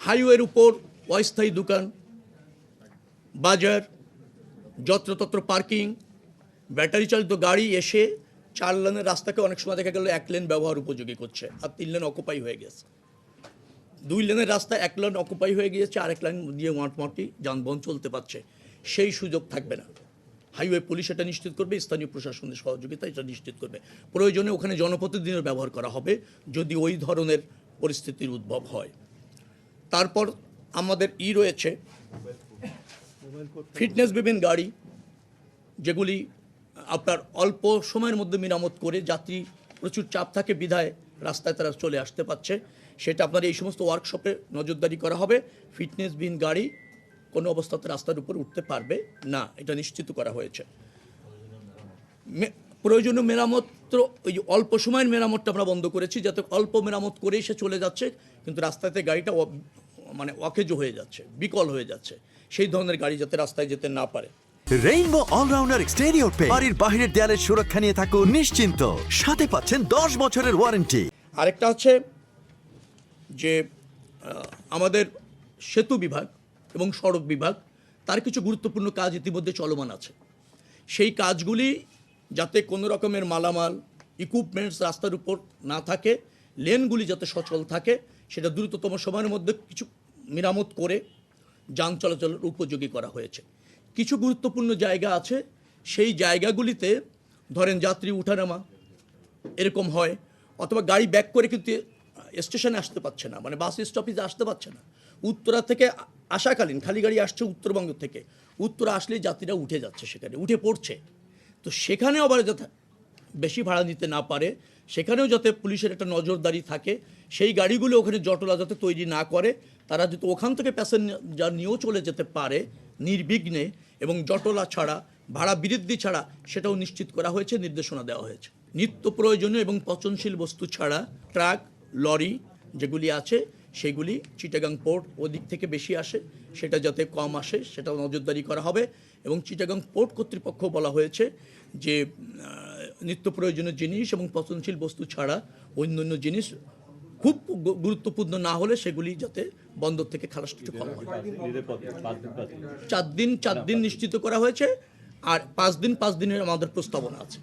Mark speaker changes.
Speaker 1: হাইওয়ের উপর অস্থায়ী দোকান, বাজার, যত্রতত্র পার্কিং, ব্যাটারি চালিত গাড়ি এসে 4 লেনের রাস্তাকে অনেক সময় দেখা গেল 1 লেন ব্যবহার উপযোগী করছে, আর 3 লেন অকুপাই হয়ে গেছে। 2 লেনের রাস্তা 1 লেন অকুপাই হয়ে গিয়েছে, আর 1 লেন দিয়ে মোটামুটি যানবাহন চলতে পারছে। সেই সুযোগ থাকবে না। হাইওয়ে পুলিশ এটা নিশ্চিত করবে, স্থানীয় প্রশাসনের সহযোগিতা এটা নিশ্চিত করবে। প্রয়োজনে ওখানে জনপ্রতিনিধির ব্যবহার করা হবে যদি ওই ধরনের পরিস্থিতির উদ্ভব হয়। তারপর আমাদের রয়েছে ফিটনেস বিভিন্ন গাড়ি, যেগুলি আপনার অল্প সময়ের মধ্যে মেরামত করে, যাত্রী প্রচুর চাপ থাকে বিধায় রাস্তায় তারা চলে আসতে পারছে, সেটা আপনার এই সমস্ত ওয়ার্কশপে নজরদারি করা হবে। ফিটনেসবিহীন গাড়ি কোনো অবস্থাতে রাস্তার উপর উঠতে পারবে না, এটা নিশ্চিত করা হয়েছে। প্রয়োজনীয় মেরামত, ওই যে অল্প সময়ের মেরামতটা আমরা বন্ধ করেছি, যাতে অল্প মেরামত করেই সে চলে যাচ্ছে, কিন্তু রাস্তাতে গাড়িটা মানে অকেজো হয়ে যাচ্ছে, বিকল হয়ে যাচ্ছে, সেই ধরনের গাড়ি যাতে রাস্তায় যেতে না পারে।
Speaker 2: রেইনবো অলরাউন্ডার এক্সটেরিয়র পেইন্ট বাড়ির বাহিরের দেয়ালের সুরক্ষা নিয়ে থাকুন নিশ্চিন্ত, সাথে পাচ্ছেন 10 বছরের ওয়ারেন্টি।
Speaker 1: আরেকটা হচ্ছে যে আমাদের সেতু বিভাগ এবং সড়ক বিভাগ, তার কিছু গুরুত্বপূর্ণ কাজ ইতিমধ্যে চলমান আছে। সেই কাজগুলি যাতে কোনো রকমের মালামাল, ইকুইপমেন্টস রাস্তার উপর না থাকে, লেনগুলি যাতে সচল থাকে, সেটা দ্রুততম সময়ের মধ্যে কিছু মেরামত করে যান চলাচলের উপযোগী করা হয়েছে। কিছু গুরুত্বপূর্ণ জায়গা আছে, সেই জায়গাগুলিতে ধরেন যাত্রী উঠানামা এরকম হয়, অথবা গাড়ি ব্যাক করে কিন্তু স্টেশনে আসতে পারছে না, মানে বাস স্টপেজে আসতে পারছে না। উত্তরা থেকে আসাকালীন খালি গাড়ি আসছে উত্তরবঙ্গ থেকে, উত্তরা আসলেই যাত্রীরা উঠে যাচ্ছে, সেখানে উঠে পড়ছে। তো সেখানেও আবার যাতে বেশি ভাড়া নিতে না পারে, সেখানেও যাতে পুলিশের একটা নজরদারি থাকে, সেই গাড়িগুলো ওখানে জটলা যাতে তৈরি না করে, তারা যাতে ওখান থেকে প্যাসেঞ্জার নিয়েও চলে যেতে পারে নির্বিঘ্নে এবং জটলা ছাড়া, ভাড়া বৃদ্ধি ছাড়া, সেটাও নিশ্চিত করা হয়েছে, নির্দেশনা দেওয়া হয়েছে। নিত্য প্রয়োজনীয় এবং পচনশীল বস্তু ছাড়া ট্রাক, লরি যেগুলি আছে সেগুলি চিটাগাং পোর্ট ওদিক থেকে বেশি আসে, সেটা যাতে কম আসে সেটাও নজরদারি করা হবে। এবং চিটাগাং পোর্ট কর্তৃপক্ষ বলা হয়েছে যে নিত্য প্রয়োজনীয় জিনিস এবং পচনশীল বস্তু ছাড়া অন্যান্য জিনিস খুব গুরুত্বপূর্ণ না হলে সেগুলি যাতে বন্দর থেকে খালাসটা একটু কম হয়। 4 দিন নিশ্চিত করা হয়েছে, আর 5 দিনের আমাদের প্রস্তাবনা আছে।